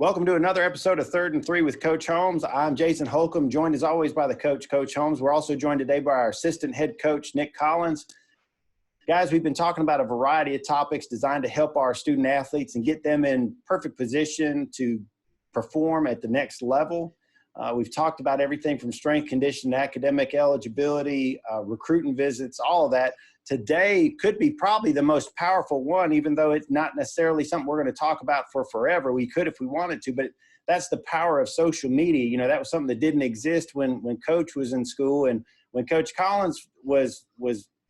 Welcome to another episode of Third and Three with Coach Holmes. I'm Jason Holcomb, joined as always by the coach, Coach Holmes. We're also joined today by our assistant head coach, Nick Collins. Guys, we've been talking about a variety of topics designed to help our student athletes and get them in perfect position to perform at the next level. We've talked about everything from strength, conditioning, academic eligibility, recruiting visits, all of that. Today could be probably the most powerful one, even though it's not necessarily something we're going to talk about for forever. We could if we wanted to, but that's the power of social media. You know, that was something that didn't exist when Coach was in school. And when Coach Collins was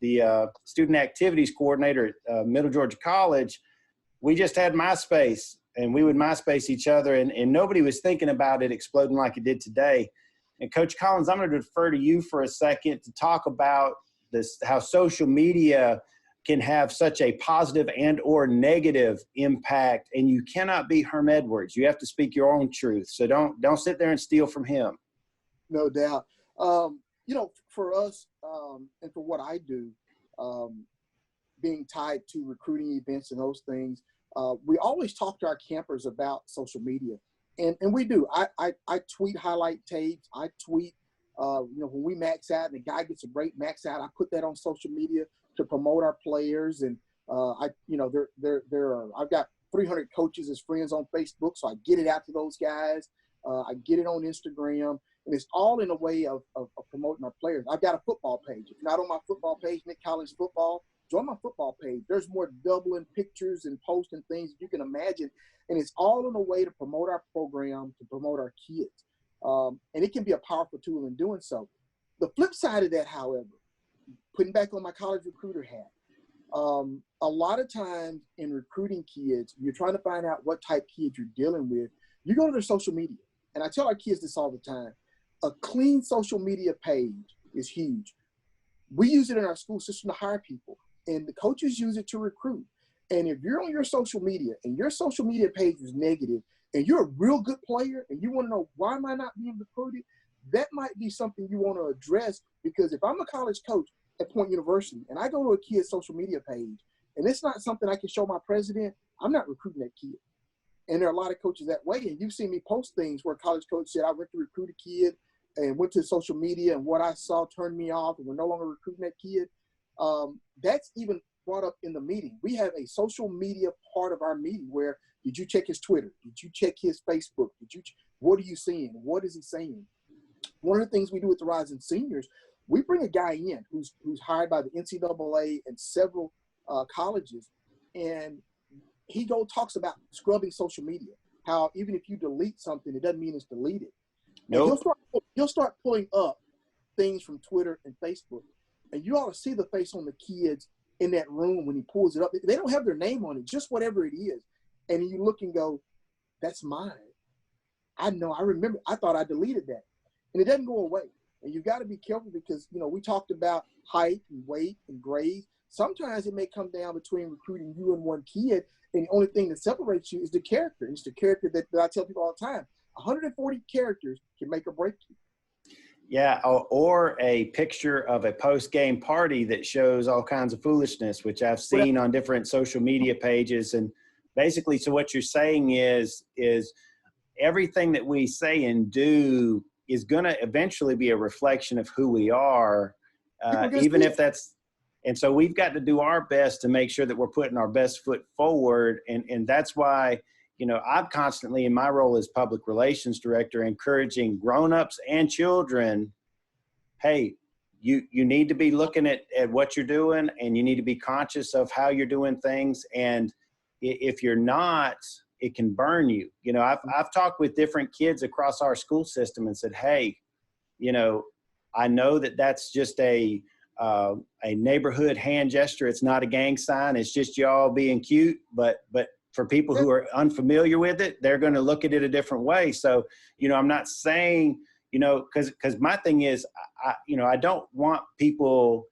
the student activities coordinator at Middle Georgia College, we just had MySpace, and we would MySpace each other, and nobody was thinking about it exploding like it did today. And Coach Collins, I'm going to defer to you for a second to talk about this, how social media can have such a positive and or negative impact, and you cannot be Herm Edwards. You have to speak your own truth. So don't sit there and steal from him. No doubt. You know, for us and for what I do, being tied to recruiting events and those things, we always talk to our campers about social media, and we do. I tweet highlight tapes. I tweet. You know, when we max out and the guy gets a great max out, I put that on social media to promote our players. And I've got 300 coaches as friends on Facebook, so I get it out to those guys. I get it on Instagram, and it's all in a way of promoting our players. I've got a football page. If you're not on my football page, Nick Collins Football, join my football page. There's more doubling pictures and posts and things you can imagine, and it's all in a way to promote our program, to promote our kids. And it can be a powerful tool in doing so. The flip side of that, however, putting back on my college recruiter hat, a lot of times in recruiting kids, you're trying to find out what type kids you're dealing with. You go to their social media. And I tell our kids this all the time. A clean social media page is huge. We use it in our school system to hire people, and the coaches use it to recruit. And if you're on your social media and your social media page is negative, and you're a real good player and you want to know why am I not being recruited, that might be something you want to address. Because if I'm a college coach at Point University and I go to a kid's social media page and it's not something I can show my president, I'm not recruiting that kid. And there are a lot of coaches that way. And you've seen me post things where a college coach said, I went to recruit a kid and went to social media and what I saw turned me off and we're no longer recruiting that kid. That's even brought up in the meeting. We have a social media part of our meeting where, did you check his Twitter? Did you check his Facebook? What are you seeing? What is he saying? One of the things we do with the Rising Seniors, we bring a guy in who's hired by the NCAA and several colleges, and he talks about scrubbing social media. How even if you delete something, it doesn't mean it's deleted. Nope. And he'll start pulling up things from Twitter and Facebook, and you ought to see the face on the kids in that room when he pulls it up. They don't have their name on it, just whatever it is. And you look and go, that's mine. I know, I remember, I thought I deleted that. And it doesn't go away. And you've got to be careful because, you know, we talked about height and weight and grades. Sometimes it may come down between recruiting you and one kid, and the only thing that separates you is the character. It's the character that I tell people all the time. 140 characters can make or break you. Yeah, or a picture of a post-game party that shows all kinds of foolishness, which I've seen on different social media pages. And basically, so what you're saying is everything that we say and do is going to eventually be a reflection of who we are, even if that's – and so we've got to do our best to make sure that we're putting our best foot forward. And that's why, you know, I'm constantly in my role as public relations director encouraging grown-ups and children, hey, you need to be looking at what you're doing, and you need to be conscious of how you're doing things. And if you're not, it can burn you. You know, I've talked with different kids across our school system and said, hey, you know, I know that that's just a neighborhood hand gesture. It's not a gang sign. It's just y'all being cute. But for people who are unfamiliar with it, they're going to look at it a different way. So, you know, I'm not saying, you know, because my thing is, I don't want people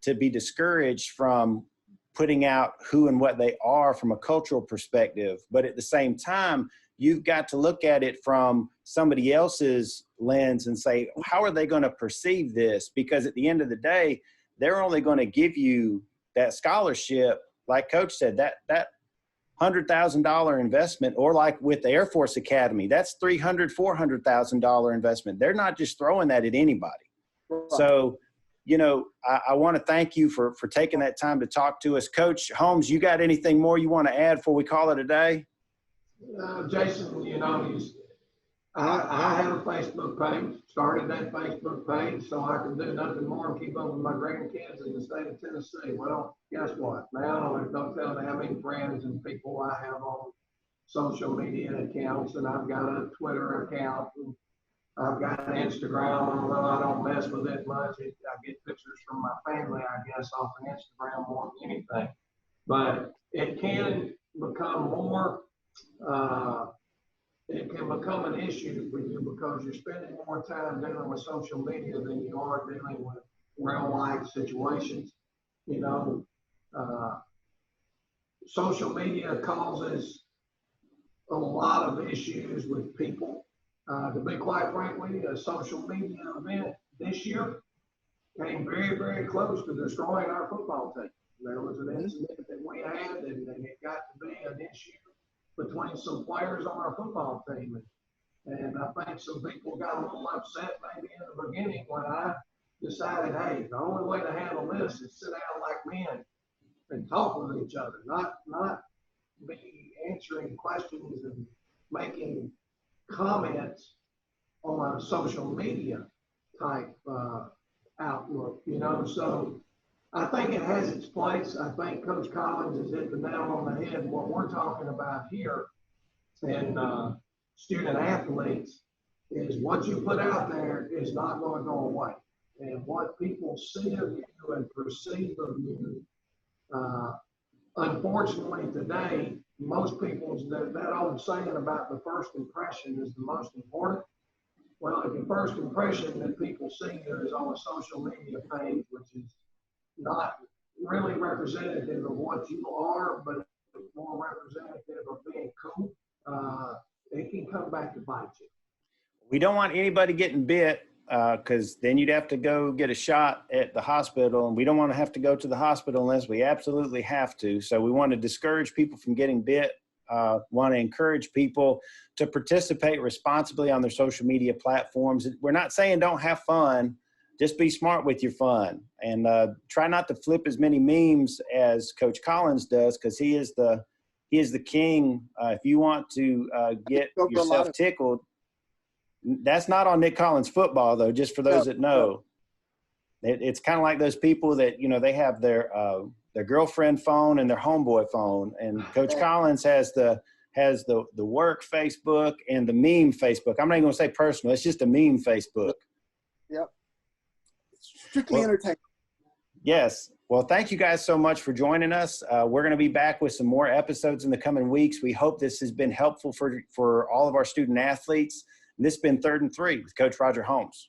to be discouraged from putting out who and what they are from a cultural perspective. But at the same time, you've got to look at it from somebody else's lens and say, how are they going to perceive this? Because at the end of the day, they're only going to give you that scholarship. Like Coach said, that $100,000 investment, or like with the Air Force Academy, that's $300,000, $400,000 investment. They're not just throwing that at anybody. Right. So, you know, I want to thank you for taking that time to talk to us. Coach Holmes, you got anything more you want to add before we call it a day? Jason, you know, I have a Facebook page, started that Facebook page so I can do nothing more and keep up with my grandkids in the state of Tennessee. Well, guess what? Now, don't tell me how many friends and people I have on social media accounts, and I've got a Twitter account, and I've got an Instagram, although I don't mess with it much. I get pictures from my family, I guess, off of Instagram more than anything. But it can become more, it can become an issue for you because you're spending more time dealing with social media than you are dealing with real life situations. You know, social media causes a lot of issues with people. To be quite frankly, a social media event this year came very, very close to destroying our football team. There was an incident that we had, and it got to be an issue between some players on our football team. And I think some people got a little upset maybe in the beginning when I decided, hey, the only way to handle this is sit down like men and talk with each other, not be answering questions and making comments on a social media type outlook, you know. So I think it has its place. I think Coach Collins has hit the nail on the head. What we're talking about here and student athletes is what you put out there is not going to go away. And what people see of you and perceive of you, unfortunately today, most people's, that old saying about the first impression is the most important. Well, if the first impression that people see you is on a social media page, which is not really representative of what you are, but more representative of being cool, it can come back to bite you. We don't want anybody getting bit because then you'd have to go get a shot at the hospital, and we don't want to have to go to the hospital unless we absolutely have to. So we want to discourage people from getting bit, want to encourage people to participate responsibly on their social media platforms. We're not saying don't have fun. Just be smart with your fun, and try not to flip as many memes as Coach Collins does, because he is the king. If you want to get yourself tickled, that's not on Nick Collins football, though. Just for those that know, it's kind of like those people that, you know, they have their girlfriend phone and their homeboy phone, and Coach Collins has the work Facebook and the meme Facebook. I'm not even going to say personal; it's just a meme Facebook. Yep. Strictly entertainment. Yes. Well, thank you guys so much for joining us. We're going to be back with some more episodes in the coming weeks. We hope this has been helpful for all of our student athletes. And this has been 3rd and 3 with Coach Roger Holmes.